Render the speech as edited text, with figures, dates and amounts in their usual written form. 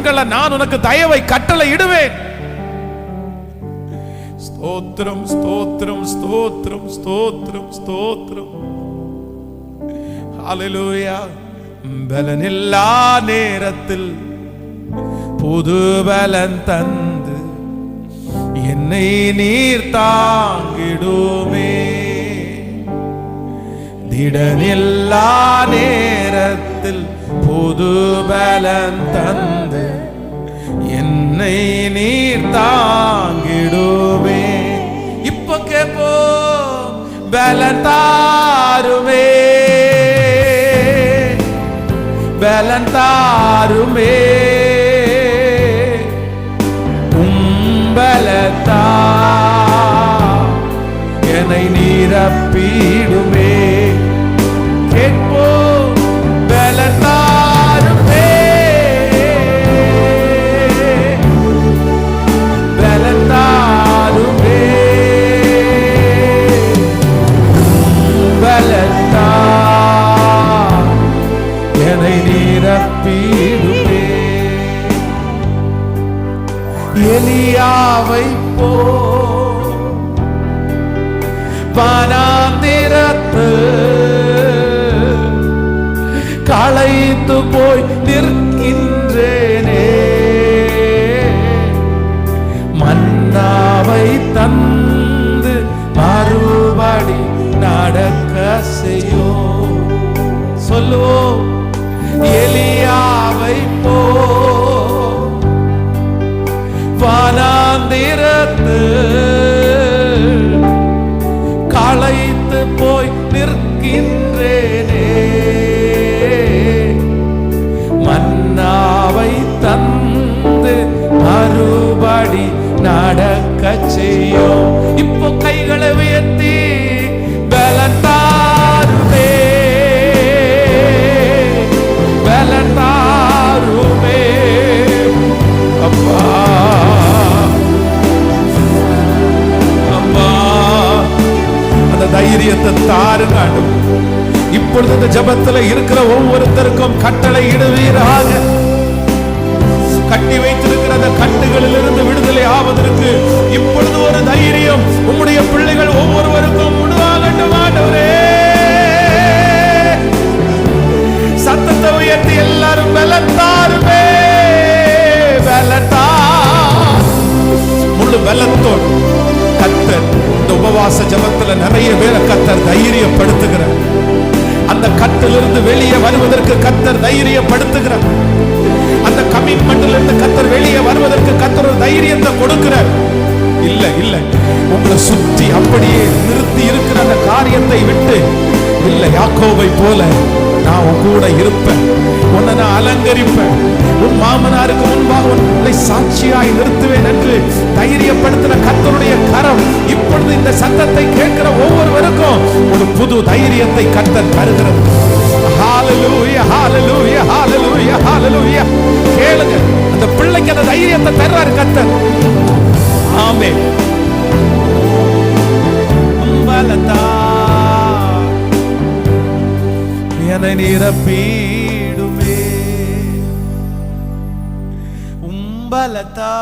கண்களை நான் உனக்கு தயவை கட்டளை இடுவேன். ஸ்தோத்திரம் ஸ்தோத்திரம் ஸ்தோத்திரம் ஸ்தோத்திரம் ஸ்தோத்திரம். ஹல்லேலூயா. பலனில்லா நேரத்தில் புது பலன் தந்து என்னை நீர் தாங்கிடுமே. திடனில்லா நேரத்தில் புது பலன் தந்து என்னை நீர் தாங்கிடுமே. இப்ப கேப்போ பலன் தாருமே, பலன் தாருமே, பலத்தா என்னை நிரப்பிடுமே. கேட்போ பலத்தாருமே, பலத்தாருமே, பலத்தா என்னை நிரப்பிடுமே. எலியாவை போ வனாந்திரத்து களைத்து போய் நிற்கின்றேனே. மன்னாவை தந்து மறுபடி நடக்க செய்யோ. சொல்லுவோம் எலியாவை போ வனாந்திரத்து களைத்து போய் நிற்கின்றேனே. மன்னாவை தந்து மறுபடி நடக்க செய்யும். இப்போ கைகளை உயர்த்தி பலன் தாருமே, பலன் தாருமே. அப்பா தைரியத்தை தாருங்க. இப்பொழுது இந்த ஜபத்துல இருக்கிற ஒவ்வொருத்தருக்கும் கட்டளை இடுவீராக. கட்டி வைத்திருக்கிற அந்த கட்டுகளில் இருந்து விடுதலை ஆவதற்கு இப்பொழுது ஒரு தைரியம் உம்முடைய பிள்ளைகள் ஒவ்வொருவருக்கும் உண்டாகட்டும் ஆண்டவரே. சத்தத்தை உயர்த்தி எல்லாரும் பலத்தாருமே, பலத்தா முழு பலத்தோடு கர்த்தர் இந்த உபவாச ஜபத்துல நிறைய பேரை கர்த்தர் தைரியப்படுத்துகிறார். அந்த கட்டிலிருந்து வெளியே வருவதற்கு கர்த்தர் தைரியப்படுத்துகிறார். அந்த கமிட்மெண்ட்ல இருந்து கர்த்தர் வெளியே வருவதற்கு கர்த்தர் ஒரு தைரியத்தை கொடுக்கிறார். இல்ல இல்ல உங்களை சுற்றி அப்படியே நிறுத்தி இருக்கிற அந்த காரியத்தை விட்டு, இல்ல யாக்கோபை போல நான் உன் கூட இருப்பேன், உன்னை நான் அலங்கரிப்பேன், உன் மாமனாருக்கு முன்பாக உன்னை சாட்சியாய் நிறுத்துவேன் என்று தைரியப்படுத்தின கர்த்தருடைய கரம் இப்பொழுது இந்த சத்தத்தை கேட்கிற ஒவ்வொருவருக்கும் ஒரு புது தைரியத்தை கர்த்தர் தருகிறது. ஹல்லேலூயா, ஹல்லேலூயா, ஹல்லேலூயா, ஹல்லேலூயா. கேளுங்க, அந்த பிள்ளைக்கு அந்த தைரியத்தை தர்றார் கர்த்தர். ஆமென். பலத்தா என்னை நிரப்பிடுமே, பலத்தா